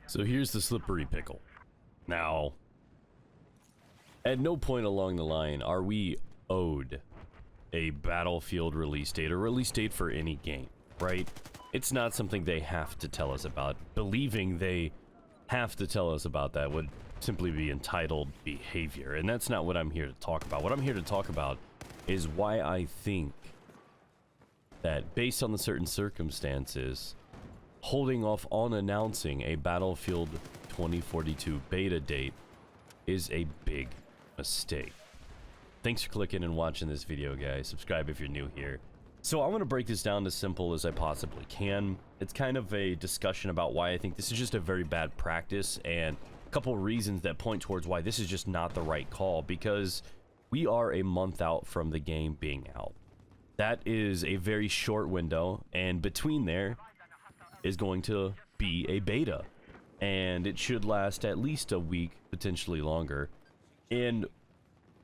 So here's the slippery pickle. Now, at no point along the line are we owed a Battlefield release date or release date for any game, right? It's not something they have to tell us about. Believing they have to tell us about that would simply be entitled behavior, and that's not what I'm here to talk about. What I'm here to talk about is why I think that based on the certain circumstances, holding off on announcing a Battlefield 2042 beta date is a big mistake. Thanks for clicking and watching this video, guys. Subscribe if you're new here. So I want to break this down as simple as I possibly can. It's kind of a discussion about why I think this is just a very bad practice, and a couple reasons that point towards why this is just not the right call, because we are a month out from the game being out. That is a very short window, and between there is going to be a beta, and it should last at least a week, potentially longer. And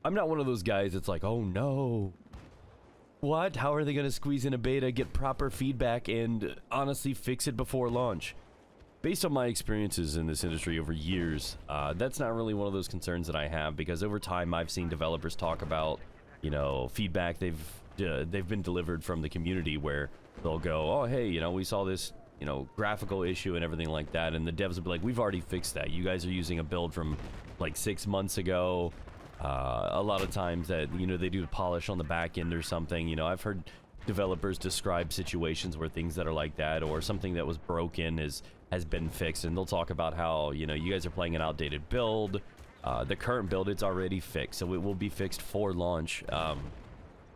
I'm not one of those guys that's like, oh no, what? How are they going to squeeze in a beta, get proper feedback, and honestly fix it before launch? Based on my experiences in this industry over years, that's not really one of those concerns that I have, because over time I've seen developers talk about, you know, feedback they've been delivered from the community where they'll go, oh hey, you know, we saw this, you know, graphical issue and everything like that, and the devs will be like, we've already fixed that. You guys are using a build from like 6 months ago. A lot of times that, you know, they do polish on the back end or something. You know, I've heard developers describe situations where things that are like that, or something that was broken has been fixed, and they'll talk about how, you know, you guys are playing an outdated build. The current build, it's already fixed, so it will be fixed for launch.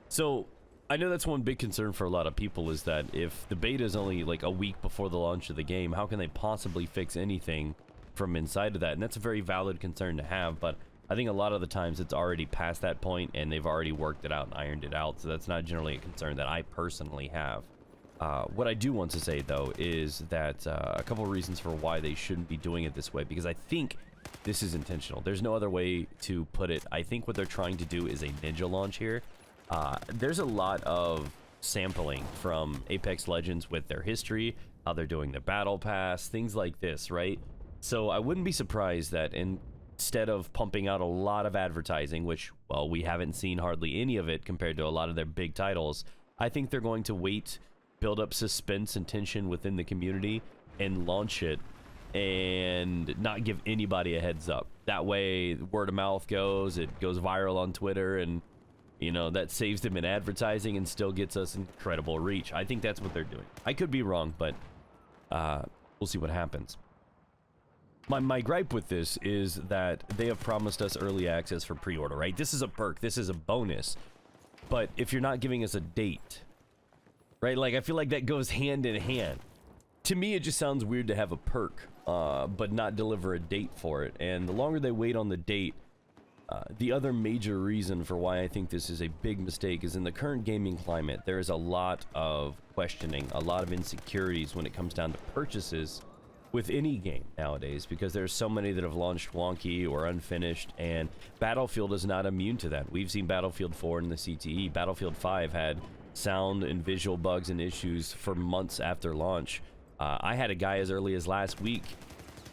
So I know that's one big concern for a lot of people, is that if the beta is only like a week before the launch of the game, how can they possibly fix anything from inside of that? And that's a very valid concern to have, but I think a lot of the times it's already past that point and they've already worked it out and ironed it out, so that's not generally a concern that I personally have. What I do want to say though is that a couple of reasons for why they shouldn't be doing it this way, because I think this is intentional. There's no other way to put it. I think what they're trying to do is a ninja launch here. There's a lot of sampling from Apex Legends with their history, how they're doing the battle pass, things like this, right? So I wouldn't be surprised that instead of pumping out a lot of advertising, which, well, we haven't seen hardly any of it compared to a lot of their big titles, I think they're going to wait, build up suspense and tension within the community, and launch it and not give anybody a heads up. That way, word of mouth goes, it goes viral on Twitter, and you know, that saves them in advertising and still gets us incredible reach. I think that's what they're doing. I could be wrong, but we'll see what happens. My gripe with this is that they have promised us early access for pre-order, right? This is a perk, this is a bonus. But if you're not giving us a date, right? Like, I feel like that goes hand in hand. To me, it just sounds weird to have a perk, but not deliver a date for it. And the longer they wait on the date, the other major reason for why I think this is a big mistake is in the current gaming climate, there is a lot of questioning, a lot of insecurities when it comes down to purchases with any game nowadays, because there's so many that have launched wonky or unfinished, and Battlefield is not immune to that. We've seen Battlefield 4 in the CTE. Battlefield 5 had sound and visual bugs and issues for months after launch. I had a guy as early as last week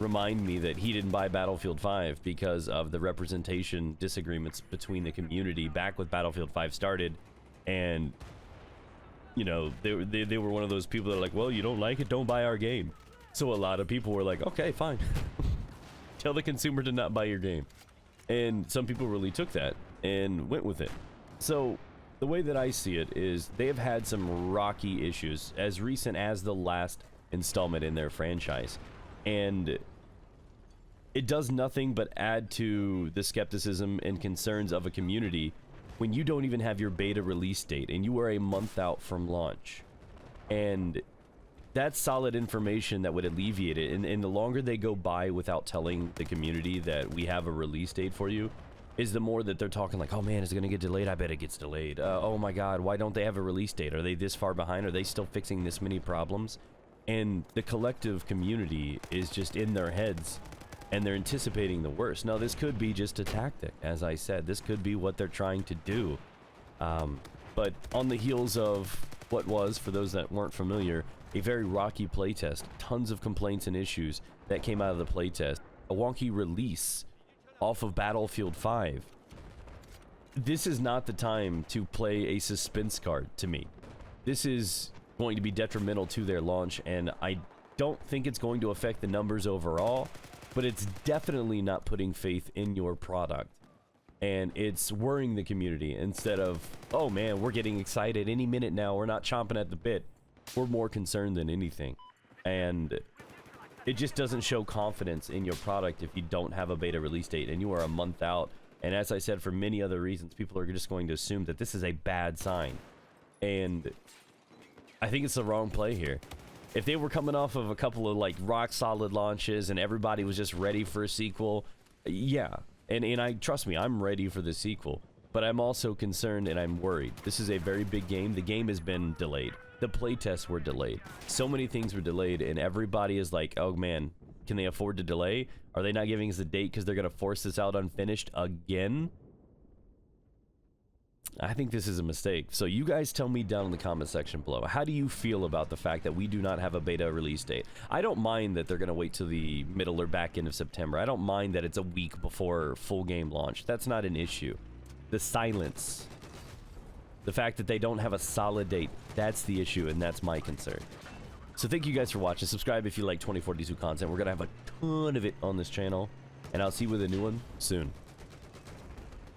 remind me that he didn't buy Battlefield 5 because of the representation disagreements between the community back when Battlefield 5 started. And you know, they were one of those people that are like, well, you don't like it, don't buy our game. So a lot of people were like, okay, fine. Tell the consumer to not buy your game. And some people really took that and went with it. So the way that I see it is they have had some rocky issues as recent as the last installment in their franchise. And it does nothing but add to the skepticism and concerns of a community when you don't even have your beta release date and you are a month out from launch. And that's solid information that would alleviate it. And the longer they go by without telling the community that we have a release date for you, is the more that they're talking like, oh man, is it gonna get delayed? I bet it gets delayed. Oh my god, why don't they have a release date? Are they this far behind? Are they still fixing this many problems? And the collective community is just in their heads and they're anticipating the worst. Now, this could be just a tactic. As I said, this could be what they're trying to do. But on the heels of what was, for those that weren't familiar, a very rocky playtest, tons of complaints and issues that came out of the playtest, a wonky release off of Battlefield 5. This is not the time to play a suspense card to me. This is going to be detrimental to their launch, and I don't think it's going to affect the numbers overall, but it's definitely not putting faith in your product. And it's worrying the community instead of, oh man, we're getting excited any minute now, we're not chomping at the bit. We're more concerned than anything. And it just doesn't show confidence in your product if you don't have a beta release date and you are a month out. And as I said, for many other reasons, people are just going to assume that this is a bad sign. And I think it's the wrong play here. If they were coming off of a couple of like rock solid launches and everybody was just ready for a sequel, yeah. And I trust me, I'm ready for the sequel. But I'm also concerned and I'm worried. This is a very big game. The game has been delayed. The playtests were delayed. So many things were delayed, and everybody is like, oh man, can they afford to delay? Are they not giving us a date because they're going to force this out unfinished again? I think this is a mistake. So you guys tell me down in the comment section below. How do you feel about the fact that we do not have a beta release date? I don't mind that they're going to wait till the middle or back end of September. I don't mind that it's a week before full game launch. That's not an issue. The silence, the fact that they don't have a solid date, that's the issue, and that's my concern. So thank you guys for watching. Subscribe if you like 2042 content. We're going to have a ton of it on this channel, and I'll see you with a new one soon.